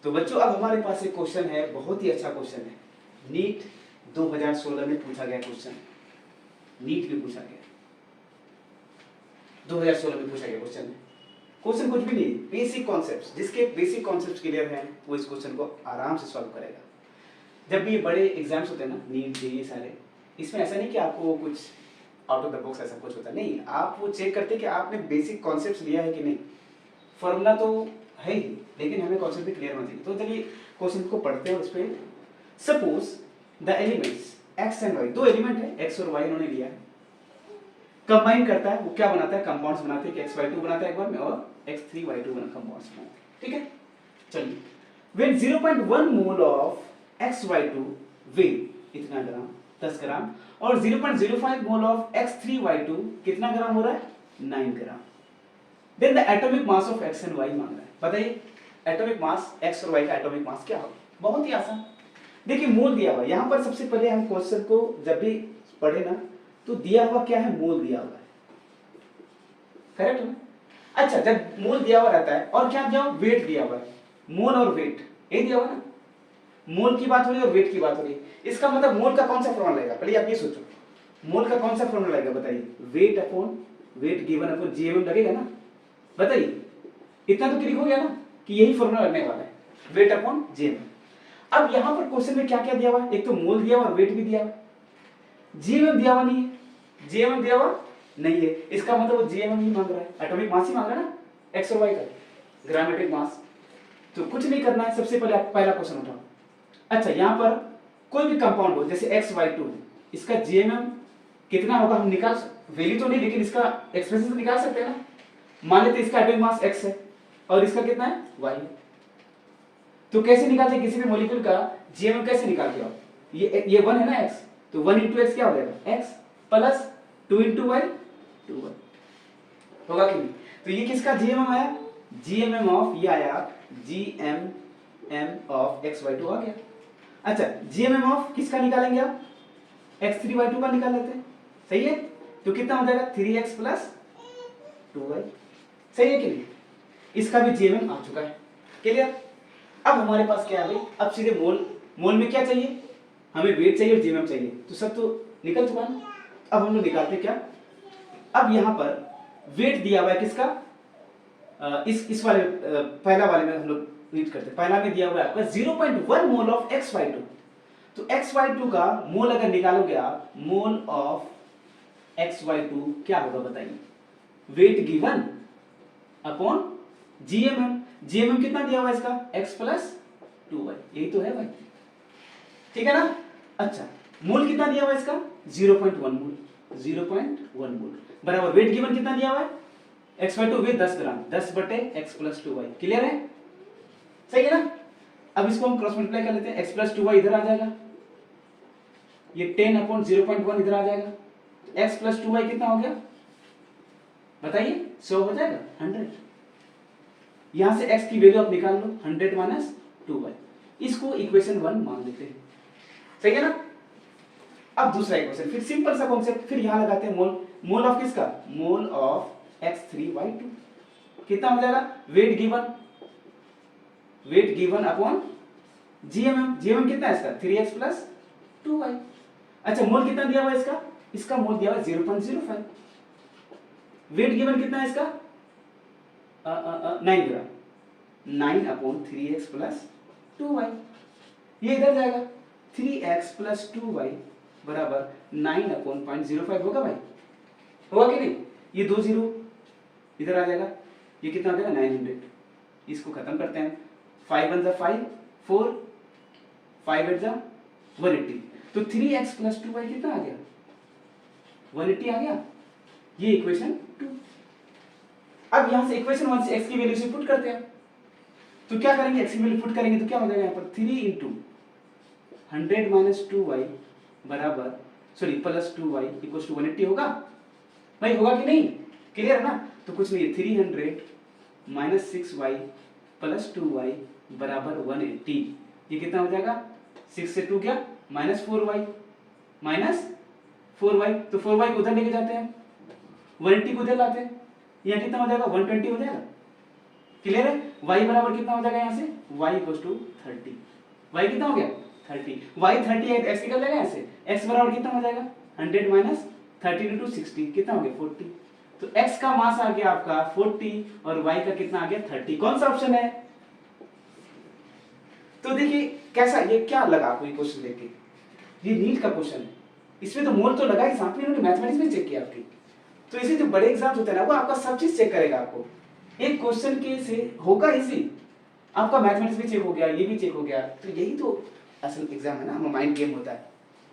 तो बच्चों अब हमारे पास एक क्वेश्चन है, बहुत ही अच्छा क्वेश्चन है। नीट 2016 में पूछा गया क्वेश्चन, नीट में पूछा गया, 2016 में पूछा गया क्वेश्चन है। क्वेश्चन कुछ भी नहीं, बेसिक कॉन्सेप्ट्स, जिसके बेसिक कॉन्सेप्ट्स क्लियर हैं वो इस क्वेश्चन को आराम से सॉल्व करेगा। जब भी बड़े एग्जाम्स होते हैं ना, नीट जेईई सारे, इसमें ऐसा नहीं कि आपको कुछ आउट ऑफ द बॉक्स ऐसा कुछ होता है, नहीं, आप वो चेक करते हैं कि आपने बेसिक कॉन्सेप्ट्स लिया है कि नहीं। फॉर्मूला तो है ही, लेकिन हमें कॉन्सेप्ट भी क्लियर होना चाहिए। तो चलिए क्वेश्चन को पढ़ते हैं। उस पर suppose the elements X and Y, दो एलिमेंट है एक्स और वाई उन्होंने लिया है, कंबाइन करता है, वो क्या बनाता है, कंपाउंड्स बनाते हैं, एक्स वाई टू बनाता है एक बार में और X three Y two compounds बनाते हैं। ठीक है, चलिए when 0.1 mole of X Y two weight इतना ग्राम 10 ग्राम और 0.05 mole of X three Y two कितना ग्राम हो रहा है, 9 gram. Then the atomic mass of X and Y मांग रहा है। बताइए एटॉमिक मास एक्स और वाई का एटॉमिक मास क्या होगा। बहुत ही आसान, देखिए मोल दिया हुआ है यहाँ पर। सबसे पहले हम क्वेश्चन को जब भी पढ़े ना तो दिया हुआ क्या है, मोल दिया हुआ है, करेक्ट है ना। अच्छा, जब मोल दिया हुआ रहता है और क्या दिया हुआ, वेट दिया हुआ है, मोल और वेट ये दिया हुआ ना, मोल की बात हो रही है और वेट की बात हो रही है। इसका मतलब मोल का कौन सा फॉर्मूला लगेगा, पहले आप ये सोचो, मोल का कौन सा फॉर्मूला लगेगा बताइए। Weight upon weight given upon GMM लगेगा ना। बताइए इतना तो क्लिक हो गया ना कि यही फॉर्मूला लगने वाला है, वेट अपॉन जीएमएम। अब यहां पर क्वेश्चन में क्या क्या दिया हुआ है, एक तो मोल दिया हुआ और वेट भी दिया हुआ, जीएमएम दिया हुआ नहीं है, जीएमएम दिया हुआ नहीं है। इसका मतलब वो जीएमएम ही मांग रहा है, एटॉमिक मास ही मांग रहा है ना, एक्स और वाई का ग्रामेटिक मास। तो कुछ नहीं करना है, सबसे पहले आप पहला क्वेश्चन उठाओ। अच्छा, यहां पर कोई भी कंपाउंड हो जैसे एक्स वाई टू, इसका जीएमएम कितना होगा हम निकाल, वैल्यू तो नहीं लेकिन इसका एक्सप्रेशन तो निकाल सकते हैं ना। मान लेते इसका एटॉमिक मास x है और इसका कितना है y है। तो कैसे निकालते किसी भी मॉलिक्यूल का जीएमएम, कैसे निकालते हो, ये 1 है ना x, तो 1 into x क्या हो जाएगा, x plus 2 into y 2y होगा कि नहीं। तो ये किसका जीएमएम आया, जीएमएम ऑफ, ये आया जीएमएम ऑफ x/2 आ गया। अच्छा, जीएमएम ऑफ किसका निकालेंगे आप, x3y2 का निकाल लेते हैं, सही है। तो कितना हो जाएगा 3x प्लस 2y, सही है कि नहीं। इसका भी जीएमएम आ चुका है, क्लियर। अब हमारे पास क्या है भाई, अब सीधे मोल, मोल में क्या चाहिए हमें, वेट चाहिए और जीएमएम चाहिए, तो सब तो निकल चुका है। अब हम लोग निकालते क्या, अब यहां पर वेट दिया हुआ है किसका, इस वाले पहला वाले में हम लोग रीड करते हैं। पहला में दिया हुआ है आपका 0.1 मोल ऑफ xy2, तो xy2 का मोल अगर निकालोगे आप, मोल ऑफ xy2 क्या होगा बताइए, wait given upon GMM, GMM कितना दिया हुआ है इसका, x प्लस 2y, यही तो है भाई, ठीक है ना। अच्छा, मोल कितना दिया हुआ है इसका 0.1 मोल, 0.1 मोल बराबर वेट गिवन कितना दिया हुआ है, x/2 वेट 10 ग्राम, 10 बटे x प्लस 2y, क्लियर है, सही है ना। अब इसको हम क्रॉस मल्टीप्लाई कर लेते हैं, x प्लस 2y इधर आ जाएगा, ये 10 अपॉन 0.1 इधर आ जाएगा, x प्लस 2y कितना हो गया बताइए, 100 हो जाएगा 100। यहां से x की वैल्यू आप निकाल लो, 100 माइनस 2y, इसको इक्वेशन 1 मान लेते हैं, सही है ना। अब दूसरा इक्वेशन, फिर सिंपल सा कॉन्सेप्ट, फिर यहां लगाते हैं मोल, मोल ऑफ किसका, मोल ऑफ x3y2 कितना हो जाएगा, wait given, wait given upon GMM, GMM कितना है इसका 3x प्लस 2y। अच्छा, मोल कितना दिया हुआ है इसका, इसका मोल दिया हुआ है 0.05, वेट गिवन कितना है इसका 9 ग्राम, 9 अपॉन 3x प्लस 2y, ये इधर जाएगा 3x प्लस 2y बराबर 9 अपॉन 0.05 होगा भाई, होगा कि नहीं। ये 2 0 इधर आ जाएगा, ये कितना हो जाएगा 900, इसको खत्म करते हैं, 5 1 5 4 5 8 180, तो 3x प्लस 2y कितना आ गया 180 आ गया, ये इक्वेशन 2। अब यहां से इक्वेशन 1 से x की वैल्यू से पुट करते हैं, तो क्या करेंगे, x की वैल्यू पुट करेंगे तो क्या हो जाएगा यहां पर 3 इंटू 100 माइनस 2y बराबर, sorry plus 2y equal to 180 होगा भाई, होगा कि नहीं, क्लियर है ना। तो कुछ नहीं है, 300 माइनस 6y प्लस 2y बराबर 180, ये कितना हो जाएगा 6 से 2 क्या माइनस 4y, माइनस 4y, तो 4y को उधर लेके जाते हैं, 180 को उधर लाते हैं, यहाँ कितना हो जाएगा 120 हो जाएगा, क्लियर है? y बराबर कितना हो जाएगा यहाँ से, y इक्वल टू 30, y कितना हो गया 30, y 30 है, x निकल जाएगा यहाँ से, x बराबर कितना हो जाएगा 100 माइनस 30 इंटू 60 कितना हो गया 40, तो x का मास आ गया आपका 40 और y का कितना आ गया 30, कौन सा ऑप्शन है? तो देखिए कैसा, ये क्या लगा आपको ये क्वेश्चन देख के, ये नीट का क्वेश्चन है, इसमें तो मोल तो लगा ही, साथ में इन्होंने मैथमेटिक्स में चेक किया आपकी। तो इसे जो बड़े एग्जाम्स होते हैं ना, वो आपका सब चीज चेक करेगा आपको, एक क्वेश्चन के से होगा इजी, आपका मैथमेटिक्स भी चेक हो गया, ये भी चेक हो गया, तो यही तो असल एग्जाम है ना, माइंड गेम होता है।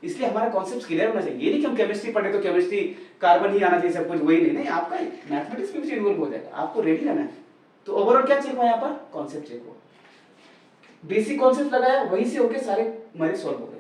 इसलिए हमारा कॉन्सेप्ट क्लियर होना चाहिए, ये नहीं कि हम केमिस्ट्री पढ़े तो केमिस्ट्री कार्बन ही आना चाहिए सब कुछ, वही नहीं, आपका मैथमेटिक्स में भी इन्वॉल्व हो जाएगा, आपको रेडी रहना है। तो ओवरऑल क्या चेक हुआ यहाँ पर, कॉन्सेप्ट चेक हुआ, बेसिक कॉन्सेप्ट लगाया, वहीं से होके सारे हमारे सॉल्व हो गए।